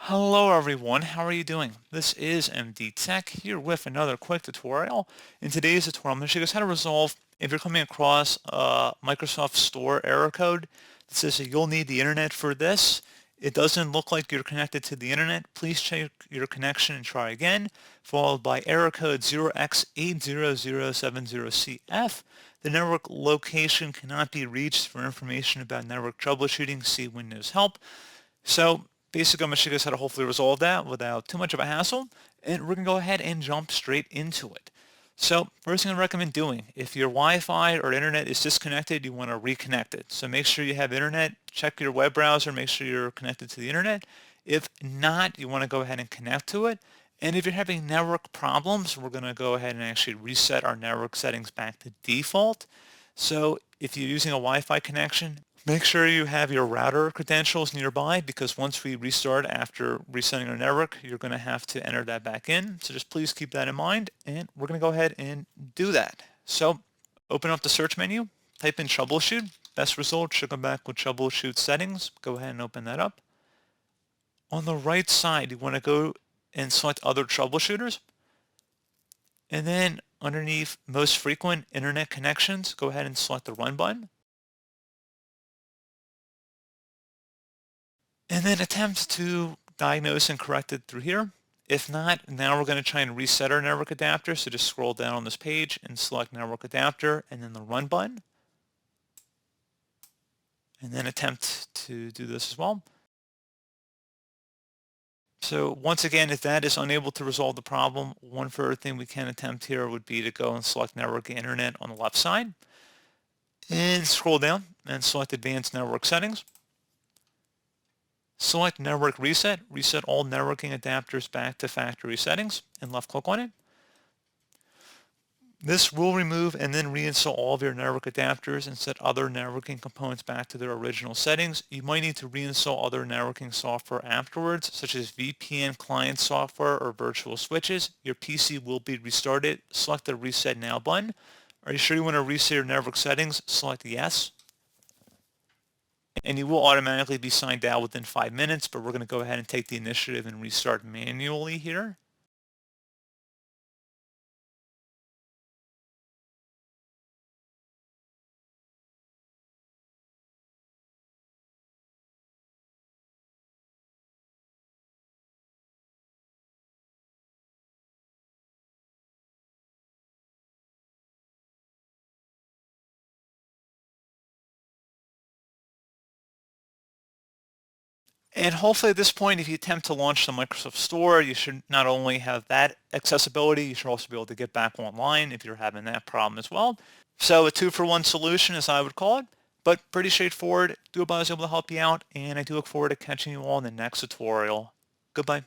Hello everyone, how are you doing? This is MD Tech here with another quick tutorial. In today's tutorial, I'm going to show you guys how to resolve if you're coming across a Microsoft Store error code that says that you'll need the internet for this. It doesn't look like you're connected to the internet. Please check your connection and try again, followed by error code 0x80070cf. The network location cannot be reached. For information about network troubleshooting, see Windows Help. So basically, I'm going to show you guys how to hopefully resolve that without too much of a hassle, and we're going to go ahead and jump straight into it. So first thing I recommend doing, if your Wi-Fi or internet is disconnected, you want to reconnect it. So make sure you have internet, check your web browser, make sure you're connected to the internet. If not, you want to go ahead and connect to it. And if you're having network problems, we're going to go ahead and actually reset our network settings back to default. So if you're using a Wi-Fi connection, make sure you have your router credentials nearby, because once we restart after resetting our network, you're going to have to enter that back in. So just please keep that in mind, and we're going to go ahead and do that. So open up the search menu, type in Troubleshoot. Best result should come back with Troubleshoot settings. Go ahead and open that up. On the right side, you want to go and select Other Troubleshooters. And then underneath Most Frequent Internet Connections, go ahead and select the Run button. And then attempt to diagnose and correct it through here. If not, now we're going to try and reset our network adapter. So just scroll down on this page and select network adapter and then the Run button. And then attempt to do this as well. So once again, if that is unable to resolve the problem, one further thing we can attempt here would be to go and select network and internet on the left side. And scroll down and select advanced network settings. Select Network Reset. Reset all networking adapters back to factory settings and left click on it. This will remove and then reinstall all of your network adapters and set other networking components back to their original settings. You might need to reinstall other networking software afterwards, such as VPN client software or virtual switches. Your PC will be restarted. Select the Reset Now button. Are you sure you want to reset your network settings? Select Yes. And you will automatically be signed out within 5 minutes, but we're going to go ahead and take the initiative and restart manually here. And hopefully at this point, if you attempt to launch the Microsoft Store, you should not only have that accessibility, you should also be able to get back online if you're having that problem as well. So a 2-for-1 solution, as I would call it, but pretty straightforward. Do hope I was able to help you out, and I do look forward to catching you all in the next tutorial. Goodbye.